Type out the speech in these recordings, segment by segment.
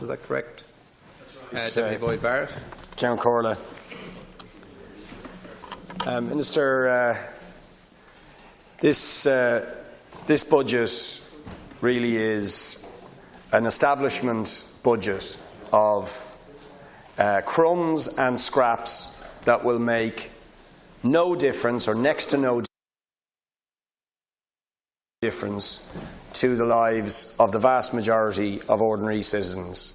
is that correct? Deputy Boyd Barrett. Count Corla. Minister, this budget really is an establishment budget of crumbs and scraps that will make no difference, or next to no difference, to the lives of the vast majority of ordinary citizens.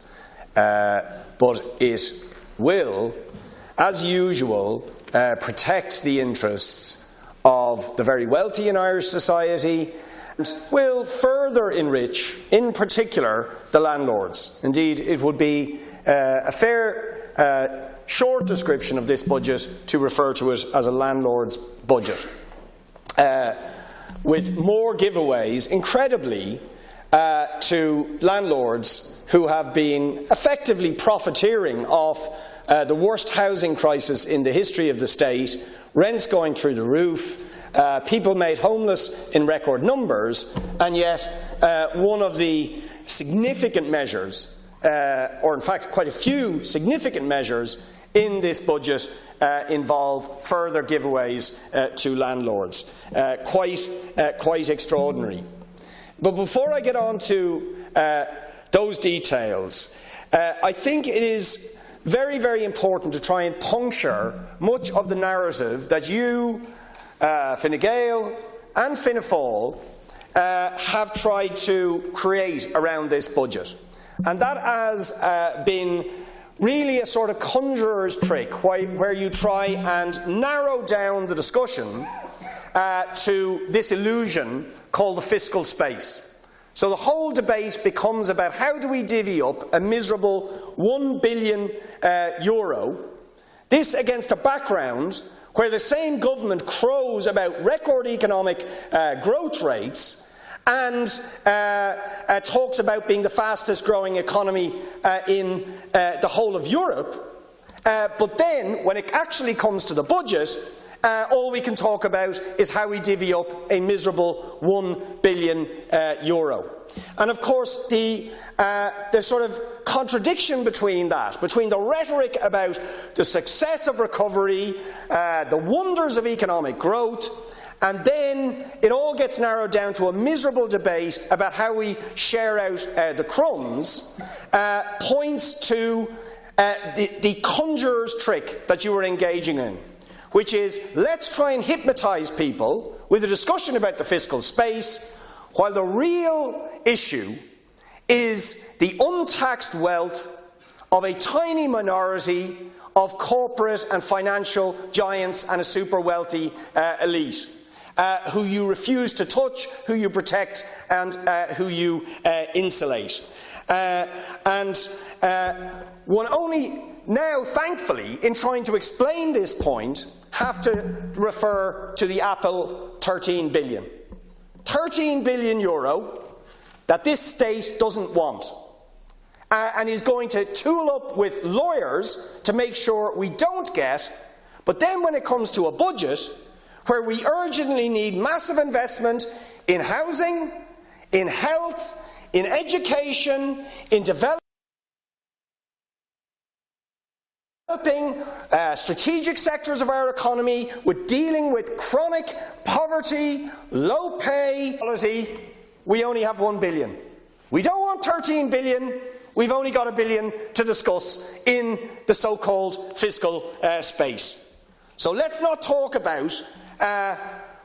But it will, as usual, protect the interests of the very wealthy in Irish society, and will further enrich, in particular, the landlords. Indeed, it would be a fair short description of this budget to refer to it as a landlord's budget, with more giveaways, incredibly, to landlords who have been effectively profiteering off the worst housing crisis in the history of the state, rents going through the roof, people made homeless in record numbers, and yet one of the significant measures, or in fact quite a few significant measures in this budget involve further giveaways to landlords. Quite extraordinary. But before I get on to those details, I think it is very, very important to try and puncture much of the narrative that you, Fine Gael and Fianna Fáil, have tried to create around this budget. And that has been really a sort of conjurer's trick, where you try and narrow down the discussion to this illusion called the fiscal space. So the whole debate becomes about how do we divvy up a miserable €1 billion, this against a background where the same government crows about record economic growth rates and talks about being the fastest growing economy in the whole of Europe. But then, when it actually comes to the budget, all we can talk about is how we divvy up a miserable €1 billion. And of course, the sort of contradiction between that, between the rhetoric about the success of recovery, the wonders of economic growth, and then it all gets narrowed down to a miserable debate about how we share out the crumbs, points to the conjurer's trick that you were engaging in, which is, let's try and hypnotise people with a discussion about the fiscal space, while the real issue is the untaxed wealth of a tiny minority of corporate and financial giants and a super wealthy elite, who you refuse to touch, who you protect, and who you insulate. One only now, thankfully, in trying to explain this point, have to refer to the Apple 13 billion. €13 billion that this state doesn't want, and is going to tool up with lawyers to make sure we don't get. But then when it comes to a budget where we urgently need massive investment in housing, in health, in education, in developing strategic sectors of our economy, with dealing with chronic poverty, low pay, we only have €1 billion. We don't want 13 billion, we've only got $1 billion to discuss in the so-called fiscal space. So let's not talk about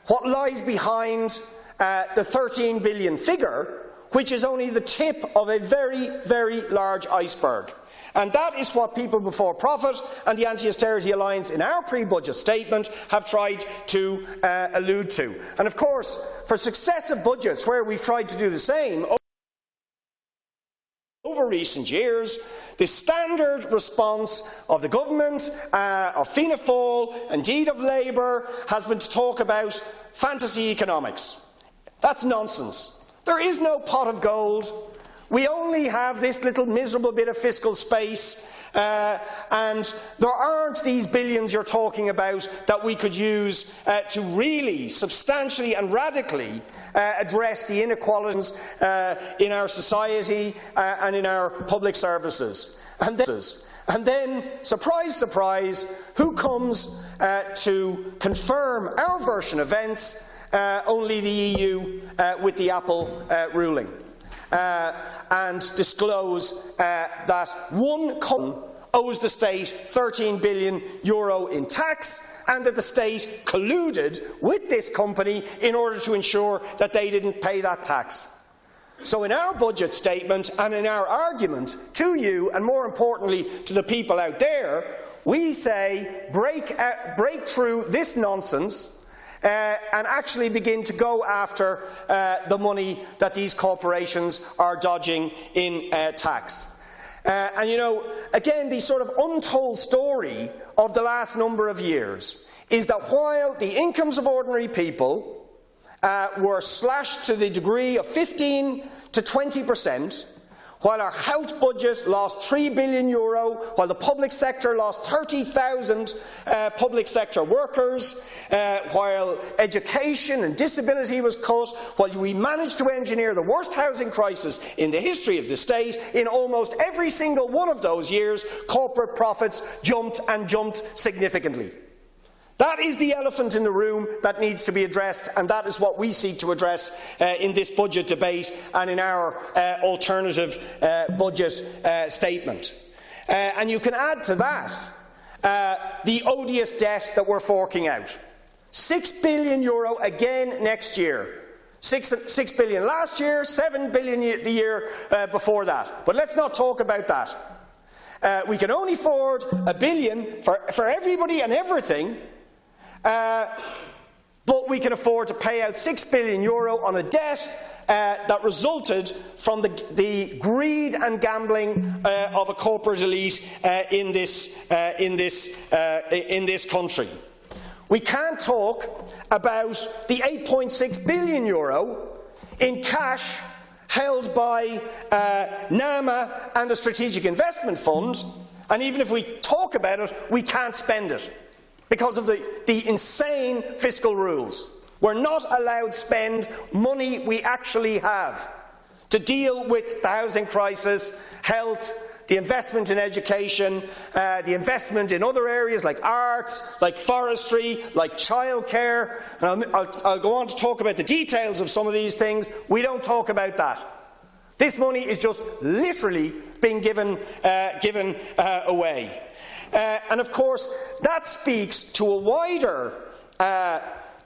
what lies behind the 13 billion figure, which is only the tip of a very, very large iceberg. And that is what People Before Profit and the Anti-Austerity Alliance in our pre-budget statement have tried to allude to. And of course, for successive budgets where we've tried to do the same over recent years, the standard response of the government, of Fianna Fáil, indeed of Labour, has been to talk about fantasy economics. That's nonsense. There is no pot of gold. We only have this little miserable bit of fiscal space, and there aren't these billions you're talking about that we could use to really substantially and radically address the inequalities in our society and in our public services. And then, surprise, surprise, who comes to confirm our version of events? Only the EU with the Apple ruling. And disclose that one company owes the state €13 billion in tax, and that the state colluded with this company in order to ensure that they didn't pay that tax. So in our budget statement and in our argument to you, and more importantly to the people out there, we say break through this nonsense and actually begin to go after the money that these corporations are dodging in tax. And you know, again, the sort of untold story of the last number of years is that while the incomes of ordinary people were slashed to the degree of 15 to 20%, while our health budget lost €3 billion, while the public sector lost 30,000 public sector workers, while education and disability was cut, while we managed to engineer the worst housing crisis in the history of the state, in almost every single one of those years, corporate profits jumped and jumped significantly. That is the elephant in the room that needs to be addressed, and that is what we seek to address in this budget debate and in our alternative budget statement. And you can add to that the odious debt that we're forking out. €6 billion again next year. 6 billion last year, 7 billion the year before that. But let's not talk about that. We can only afford $1 billion for everybody and everything. But we can afford to pay out €6 billion on a debt that resulted from the greed and gambling of a corporate elite in this country. We can't talk about the €8.6 billion in cash held by NAMA and the Strategic Investment Fund, and even if we talk about it, we can't spend it. Because of the insane fiscal rules. We're not allowed to spend money we actually have to deal with the housing crisis, health, the investment in education, the investment in other areas like arts, like forestry, like childcare. And I'll go on to talk about the details of some of these things. We don't talk about that. This money is just literally being given away. And of course, that speaks to a wider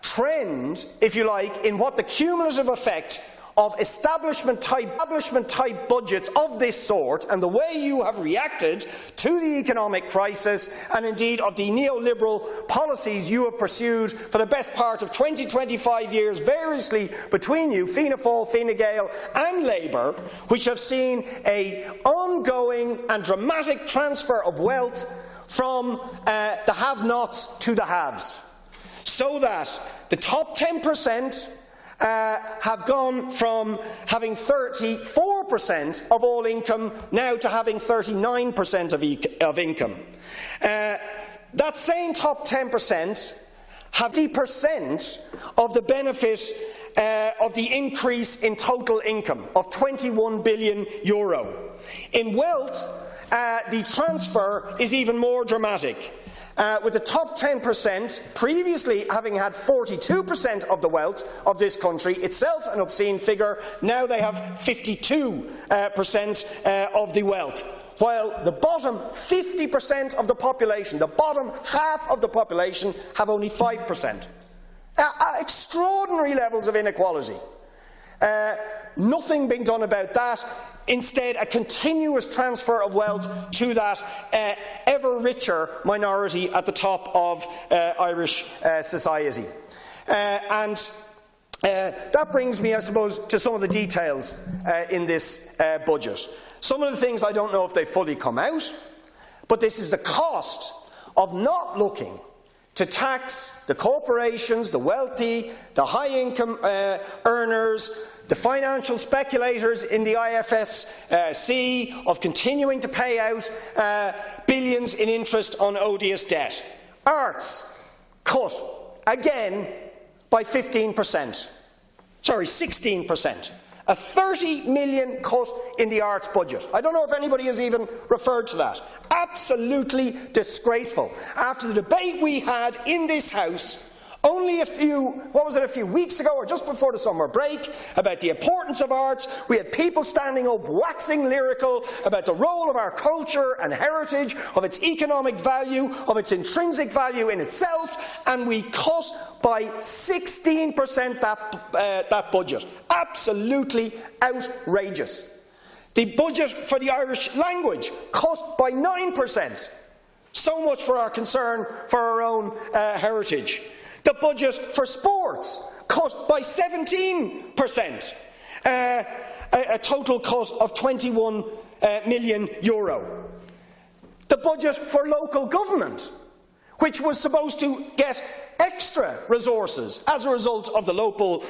trend, if you like, in what the cumulative effect of establishment-type budgets of this sort, and the way you have reacted to the economic crisis, and indeed of the neoliberal policies you have pursued for the best part of 20-25 years, variously between you, Fianna Fáil, Fine Gael and Labour, which have seen an ongoing and dramatic transfer of wealth from the have-nots to the haves, so that the top 10% have gone from having 34% of all income now to having 39% of income. That same top 10% have 50% of the benefit of the increase in total income of €21 billion. In wealth, the transfer is even more dramatic, with the top 10% previously having had 42% of the wealth of this country, itself an obscene figure. Now they have 52% of the wealth, while the bottom 50% of the population, the bottom half of the population, have only 5%. Extraordinary levels of inequality. Nothing being done about that. Instead, a continuous transfer of wealth to that ever richer minority at the top of Irish society. And that brings me, I suppose, to some of the details in this budget. Some of the things I don't know if they fully come out, but this is the cost of not looking to tax the corporations, the wealthy, the high-income earners, the financial speculators in the IFSC of continuing to pay out billions in interest on odious debt. Arts, cut again by 15%. Sorry, 16%. A 30 million cut in the arts budget. I don't know if anybody has even referred to that. Absolutely disgraceful. After the debate we had in this House only a few weeks ago or just before the summer break about the importance of arts, we had people standing up waxing lyrical about the role of our culture and heritage, of its economic value, of its intrinsic value in itself, and we cut by 16% that budget. Absolutely outrageous. The budget for the Irish language cut by 9%. So much for our concern for our own heritage. The budget for sports cut by 17%, a total cut of €21 million. The budget for local government, which was supposed to get extra resources as a result of the local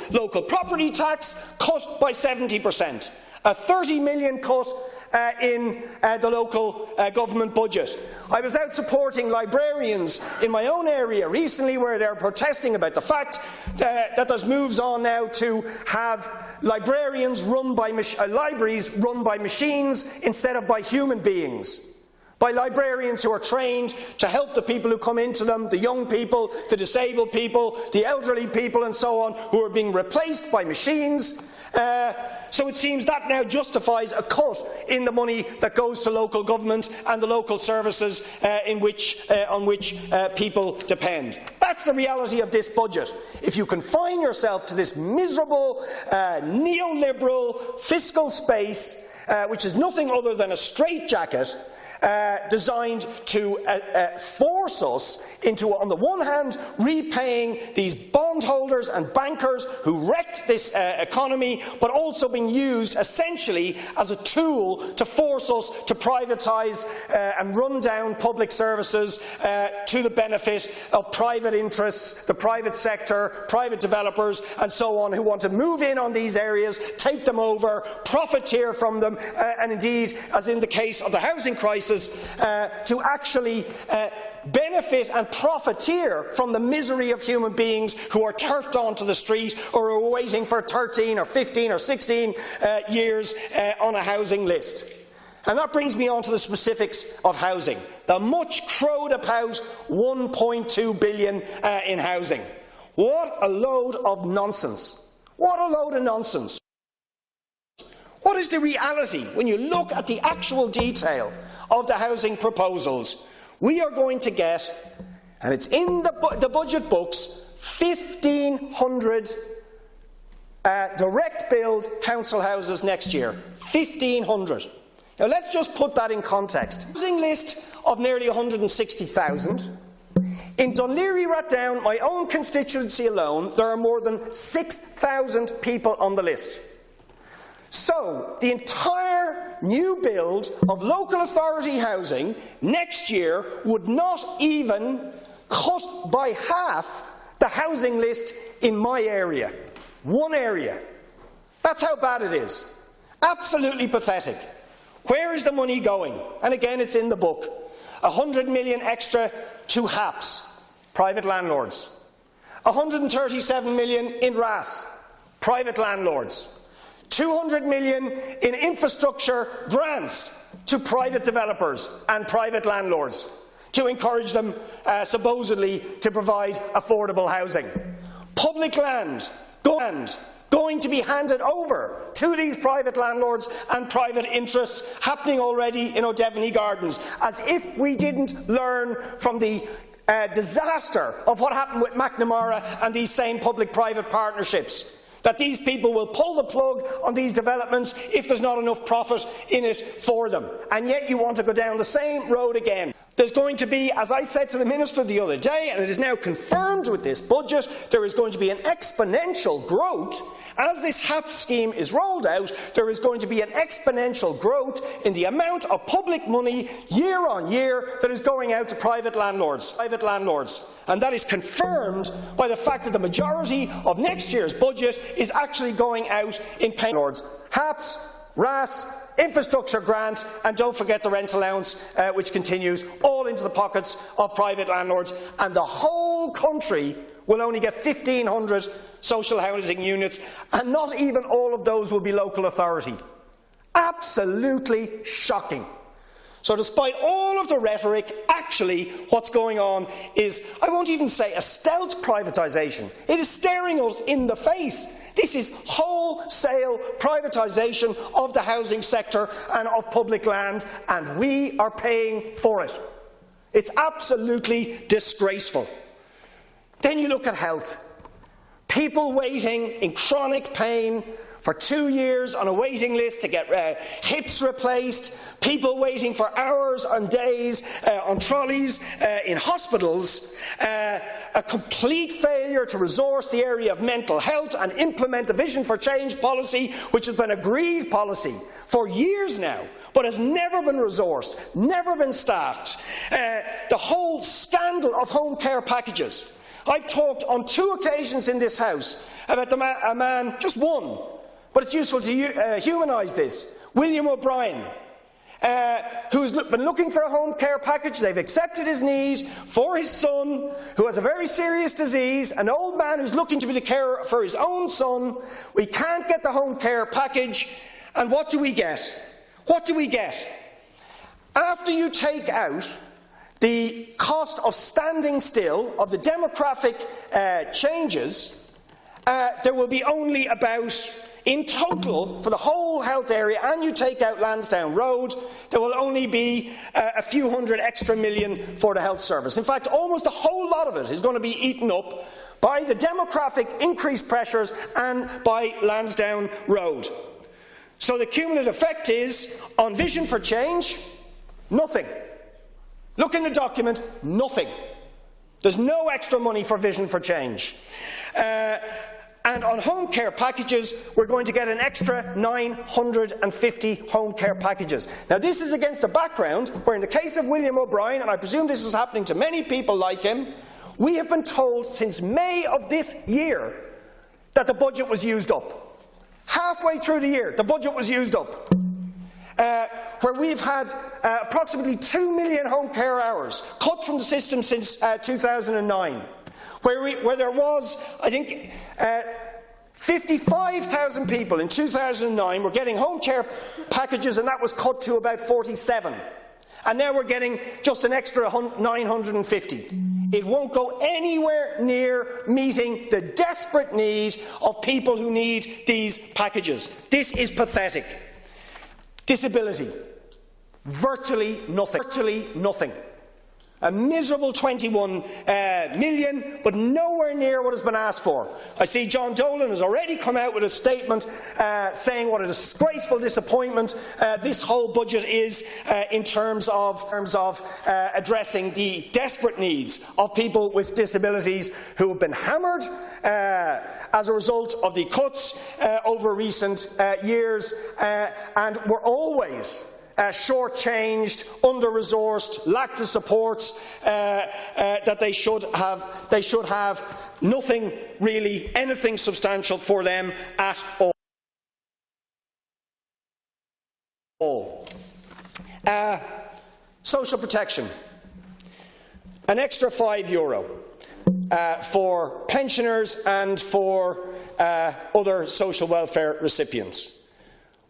property tax, cut by 70%. A 30 million cut in the local government budget. I was out supporting librarians in my own area recently where they're protesting about the fact that there's moves on now to have libraries run by machines instead of by human beings. By librarians who are trained to help the people who come into them, the young people, the disabled people, the elderly people and so on, who are being replaced by machines. So it seems that now justifies a cut in the money that goes to local government and the local services on which people depend. That's the reality of this budget. If you confine yourself to this miserable, neoliberal fiscal space, which is nothing other than a straitjacket, designed to force us into, on the one hand, repaying these bondholders and bankers who wrecked this economy, but also being used essentially as a tool to force us to privatise and run down public services to the benefit of private interests, the private sector, private developers and so on, who want to move in on these areas, take them over, profiteer from them, and indeed, as in the case of the housing crisis, to actually benefit and profiteer from the misery of human beings who are turfed onto the street or are waiting for 13 or 15 or 16 years on a housing list. And that brings me on to the specifics of housing. The much crowed about £1.2 billion in housing. What a load of nonsense. What a load of nonsense. What is the reality when you look at the actual detail of the housing proposals? We are going to get, and it's in the budget books, 1,500 direct build council houses next year. 1,500. Now let's just put that in context. Housing list of nearly 160,000. In Dunleary-Rathdown, my own constituency alone, there are more than 6,000 people on the list. So, the entire new build of local authority housing next year would not even cut by half the housing list in my area. One area. That's how bad it is. Absolutely pathetic. Where is the money going? And again, it's in the book. 100 million extra to HAPs, private landlords. 137 million in RAS, private landlords. 200 million in infrastructure grants to private developers and private landlords to encourage them, supposedly, to provide affordable housing. Public land going to be handed over to these private landlords and private interests, happening already in O'Devany Gardens, as if we didn't learn from the disaster of what happened with McNamara and these same public-private partnerships. That these people will pull the plug on these developments if there's not enough profit in it for them. And yet you want to go down the same road again. There's going to be, as I said to the Minister the other day, and it is now confirmed with this budget, there is going to be an exponential growth. As this HAP scheme is rolled out, there is going to be an exponential growth in the amount of public money year on year that is going out to private landlords. And that is confirmed by the fact that the majority of next year's budget is actually going out in paying landlords. HAPs, RAS, infrastructure grant, and don't forget the rent allowance, which continues, all into the pockets of private landlords. And the whole country will only get 1,500 social housing units, and not even all of those will be local authority. Absolutely shocking. So despite all of the rhetoric, actually what's going on is, I won't even say a stealth privatisation. It is staring us in the face. This is wholesale privatisation of the housing sector and of public land, and we are paying for it. It's absolutely disgraceful. Then you look at health. People waiting in chronic pain for 2 years on a waiting list to get hips replaced, people waiting for hours and days on trolleys in hospitals, a complete failure to resource the area of mental health and implement the Vision for Change policy, which has been agreed policy for years now, but has never been resourced, never been staffed. The whole scandal of home care packages. I've talked on 2 occasions in this House about a man, just one, but it's useful to humanise this, William O'Brien, who's been looking for a home care package. They've accepted his need for his son, who has a very serious disease, an old man who's looking to be the carer for his own son. We can't get the home care package, and what do we get? What do we get? After you take out the cost of standing still, of the demographic changes, there will be only about, in total, for the whole health area, and you take out Lansdowne Road, there will only be a few hundred extra million for the health service. In fact, almost a whole lot of it is going to be eaten up by the demographic increased pressures and by Lansdowne Road. So the cumulative effect is, on Vision for Change, nothing. Look in the document, nothing. There's no extra money for Vision for Change. And on home care packages, we're going to get an extra 950 home care packages. Now, this is against a background where, in the case of William O'Brien, and I presume this is happening to many people like him, we have been told since May of this year that the budget was used up. Halfway through the year, the budget was used up. Where we've had approximately 2 million home care hours cut from the system since 2009. Where there was, I think, 55,000 people in 2009 were getting home care packages, and that was cut to about 47. And now we're getting just an extra 950. It won't go anywhere near meeting the desperate need of people who need these packages. This is pathetic. Disability. Virtually nothing. Virtually nothing. A miserable 21 million, but nowhere near what has been asked for. I see John Dolan has already come out with a statement saying what a disgraceful disappointment this whole budget is in terms of addressing the desperate needs of people with disabilities who have been hammered as a result of the cuts over recent years, and were always short-changed, under-resourced, lack the supports that they should have. They should have nothing really, anything substantial for them at all. Social protection. An extra €5 for pensioners and for other social welfare recipients.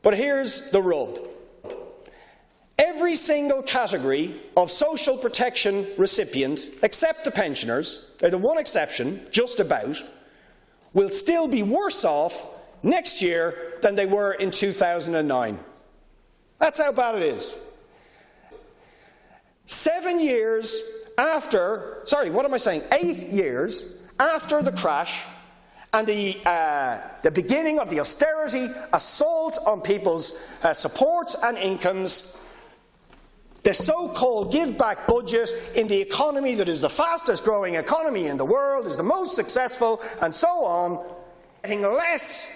But here's the rub. Every single category of social protection recipient, except the pensioners, they're the one exception, just about, will still be worse off next year than they were in 2009. That's how bad it is. 7 years after, 8 years after the crash and the beginning of the austerity assault on people's supports and incomes, the so-called give-back budget in the economy that is the fastest-growing economy in the world, is the most successful, and so on, getting less.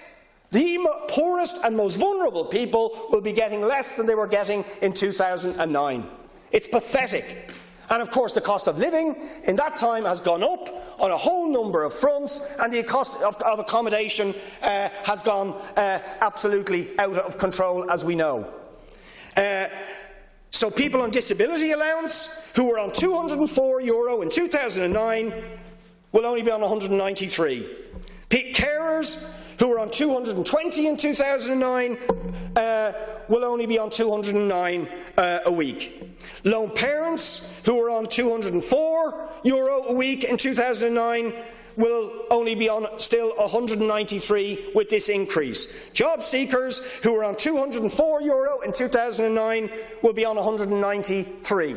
The poorest and most vulnerable people will be getting less than they were getting in 2009. It's pathetic. And of course the cost of living in that time has gone up on a whole number of fronts, and the cost of accommodation has gone absolutely out of control, as we know. So people on disability allowance who were on €204 in 2009 will only be on 193. Carers who were on 220 in 2009 will only be on 209 a week. Lone parents who were on €204 a week in 2009 will only be on still 193 with this increase. Job seekers who were on €204 in 2009 will be on 193.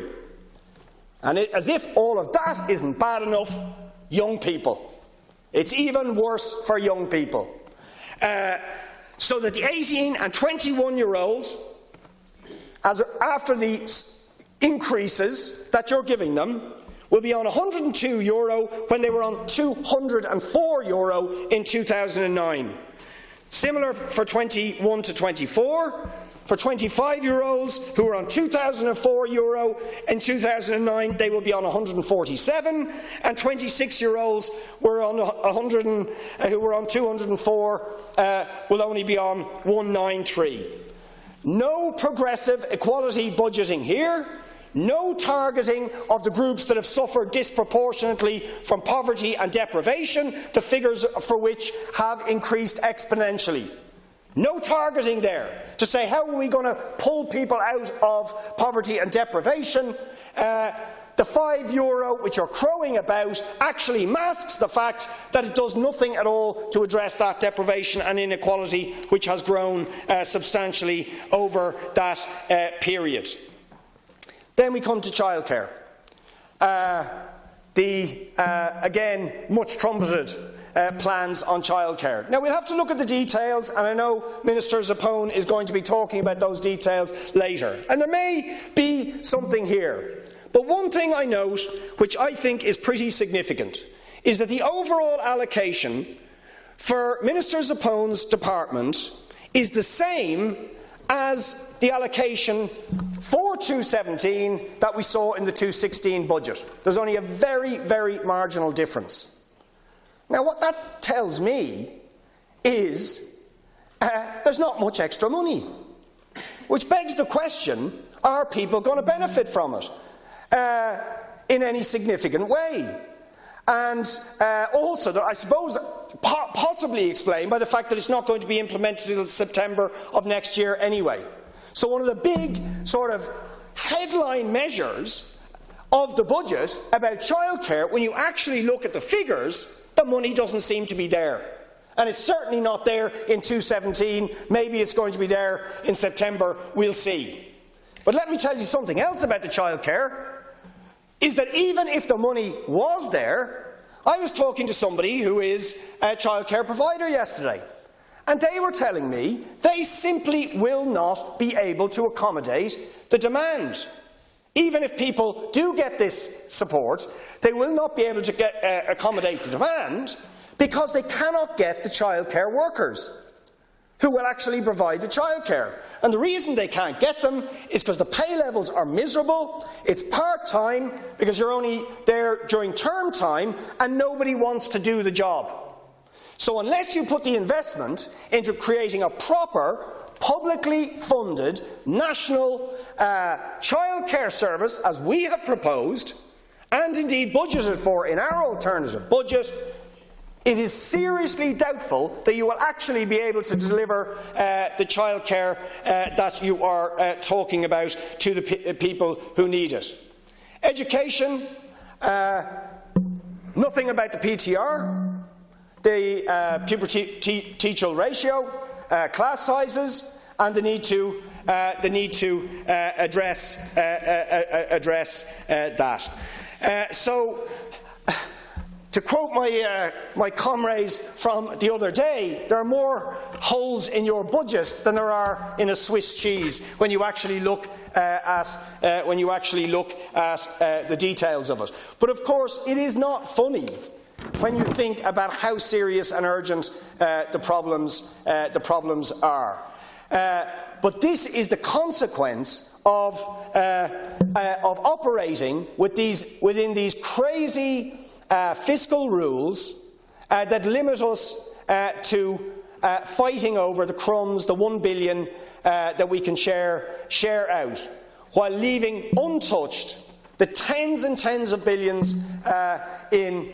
And as if all of that isn't bad enough, young people. It's even worse for young people. So that the 18 and 21-year-olds, after the increases that you're giving them, will be on €102 when they were on €204 in 2009. Similar for 21 to 24. For 25-year-olds who were on €2,004 in 2009, they will be on 147, and 26-year-olds who were on 204 will only be on 193. No progressive equality budgeting here. No targeting of the groups that have suffered disproportionately from poverty and deprivation, the figures for which have increased exponentially. No targeting there to say how are we going to pull people out of poverty and deprivation. The €5 which you're crowing about actually masks the fact that it does nothing at all to address that deprivation and inequality which has grown substantially over that period. Then we come to childcare. Again, much trumpeted plans on childcare. Now, we'll have to look at the details, and I know Minister Zappone is going to be talking about those details later. And there may be something here. But one thing I note, which I think is pretty significant, is that the overall allocation for Minister Zappone's department is the same as the allocation for 2017 that we saw in the 2016 budget. There's only a very, very marginal difference. Now, what that tells me is there's not much extra money, which begs the question, are people going to benefit from it in any significant way? And also, I suppose, possibly explained by the fact that it's not going to be implemented until September of next year anyway. So one of the big sort of headline measures of the budget about childcare, when you actually look at the figures, the money doesn't seem to be there. And it's certainly not there in 2017. Maybe it's going to be there in September. We'll see. But let me tell you something else about the childcare, is that even if the money was there, I was talking to somebody who is a childcare provider yesterday, and they were telling me they simply will not be able to accommodate the demand. Even if people do get this support, they will not be able to accommodate the demand because they cannot get the childcare workers who will actually provide the childcare. And the reason they can't get them is because the pay levels are miserable, it's part-time, because you're only there during term time, and nobody wants to do the job. So unless you put the investment into creating a proper, publicly funded, national childcare service, as we have proposed, and indeed budgeted for in our alternative budget, it is seriously doubtful that you will actually be able to deliver the childcare that you are talking about to the people who need it. Education, nothing about the PTR, the pupil-teacher ratio, class sizes, and the need to address that. So, to quote my comrade from the other day, there are more holes in your budget than there are in a Swiss cheese when you actually look at the details of it. But of course, it is not funny when you think about how serious and urgent the problems are. But this is the consequence of operating within these crazy fiscal rules that limit us to fighting over the crumbs, the 1 billion that we can share out, while leaving untouched the tens and tens of billions in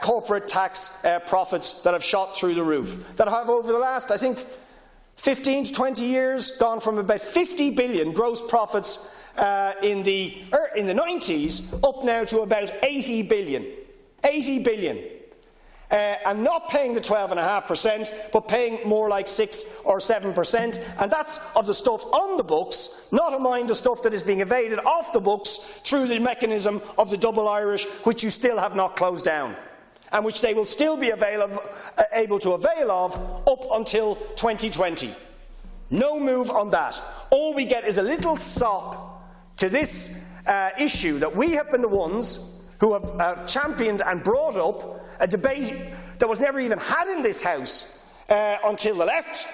corporate tax profits that have shot through the roof, that have over the last, I think, 15 to 20 years gone from about 50 billion gross profits in the 90s up now to about 80 billion. 80 billion. And not paying the 12.5%, but paying more like 6 or 7%, and that's of the stuff on the books, not to mind the stuff that is being evaded off the books through the mechanism of the double Irish, which you still have not closed down, and which they will still be able to avail of up until 2020. No move on that. All we get is a little sop to this issue that we have been the ones who have championed and brought up, a debate that was never even had in this House until the left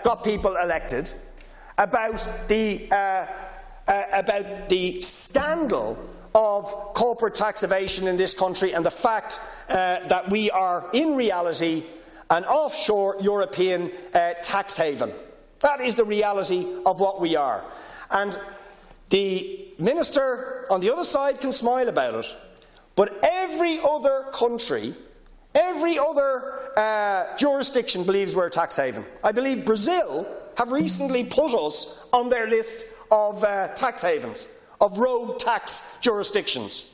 got people elected, about the scandal of corporate tax evasion in this country and the fact that we are, in reality, an offshore European tax haven. That is the reality of what we are. And the minister on the other side can smile about it, but every other country, every other jurisdiction believes we're a tax haven. I believe Brazil have recently put us on their list of tax havens, of rogue tax jurisdictions.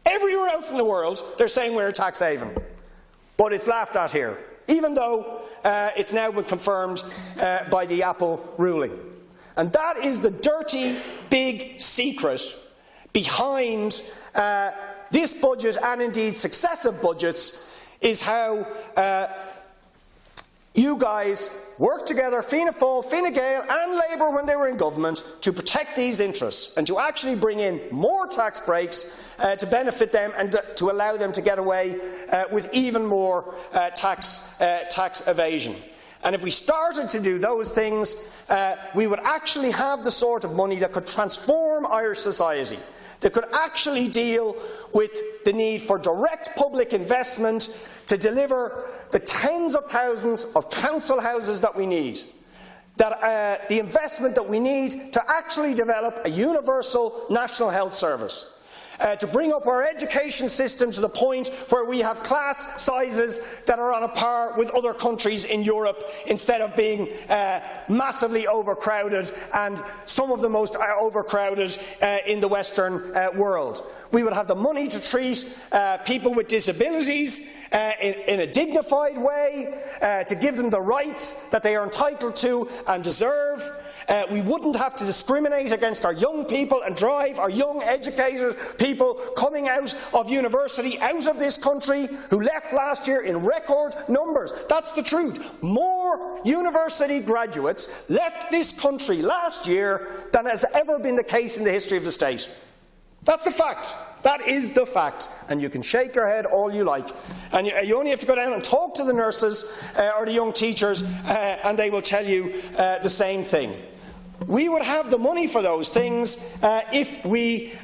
Everywhere else in the world, they're saying we're a tax haven. But it's laughed at here, even though it's now been confirmed by the Apple ruling. And that is the dirty, big secret behind this budget, and indeed successive budgets, is how you guys worked together, Fianna Fáil, Fine Gael and Labour when they were in government, to protect these interests and to actually bring in more tax breaks to benefit them and to allow them to get away with even more tax evasion. And if we started to do those things, we would actually have the sort of money that could transform Irish society, that could actually deal with the need for direct public investment to deliver the tens of thousands of council houses that we need, that the investment that we need to actually develop a universal national health service, to bring up our education system to the point where we have class sizes that are on a par with other countries in Europe, instead of being massively overcrowded, and some of the most overcrowded in the Western world. We would have the money to treat people with disabilities in a dignified way, to give them the rights that they are entitled to and deserve. We wouldn't have to discriminate against our young people and drive our young educated people coming out of university out of this country, who left last year in record numbers. That's the truth. More university graduates left this country last year than has ever been the case in the history of the state. That's the fact. That is the fact. And you can shake your head all you like. And you only have to go down and talk to the nurses or the young teachers and they will tell you the same thing. We would have the money for those things if we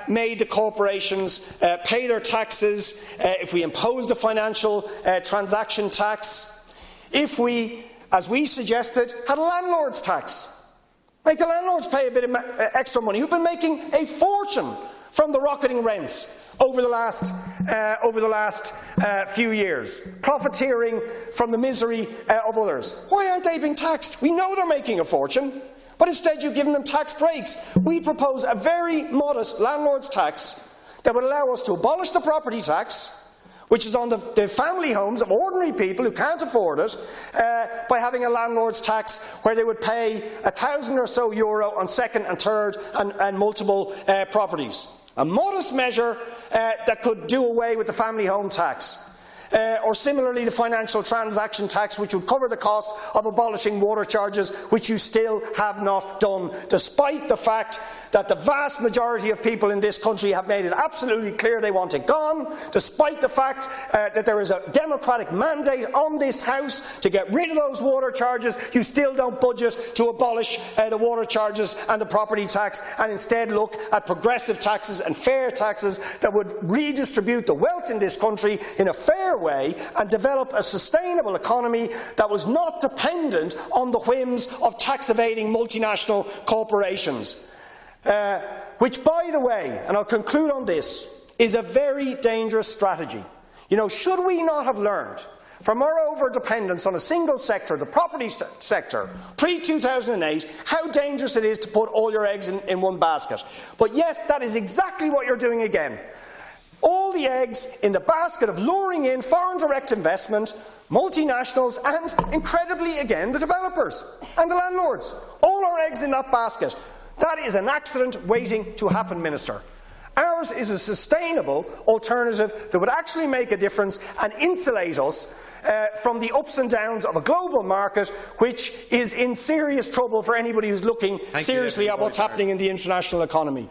made the corporations pay their taxes, if we imposed a financial transaction tax, if we, as we suggested, had a landlord's tax. Make the landlords pay a bit of extra money, who've been making a fortune from the rocketing rents over the last few years, profiteering from the misery of others. Why aren't they being taxed? We know they're making a fortune, but instead you've given them tax breaks. We propose a very modest landlord's tax that would allow us to abolish the property tax, which is on the family homes of ordinary people who can't afford it, by having a landlord's tax where they would pay €1,000 or so on second and third and multiple properties. A modest measure that could do away with the family home tax. Or similarly the financial transaction tax, which would cover the cost of abolishing water charges, which you still have not done, despite the fact that the vast majority of people in this country have made it absolutely clear they want it gone, despite the fact that there is a democratic mandate on this House to get rid of those water charges. You still don't budget to abolish the water charges and the property tax, and instead look at progressive taxes and fair taxes that would redistribute the wealth in this country in a fair way and develop a sustainable economy that was not dependent on the whims of tax-evading multinational corporations. Which, by the way, and I'll conclude on this, is a very dangerous strategy. You know, should we not have learned from our over-dependence on a single sector, the property sector, pre-2008, how dangerous it is to put all your eggs in one basket? But yes, that is exactly what you're doing again. All the eggs in the basket of luring in foreign direct investment, multinationals and, incredibly again, the developers and the landlords. All our eggs in that basket. That is an accident waiting to happen, Minister. Ours is a sustainable alternative that would actually make a difference and insulate us from the ups and downs of a global market, which is in serious trouble for anybody who's looking seriously at what's happening in the international economy.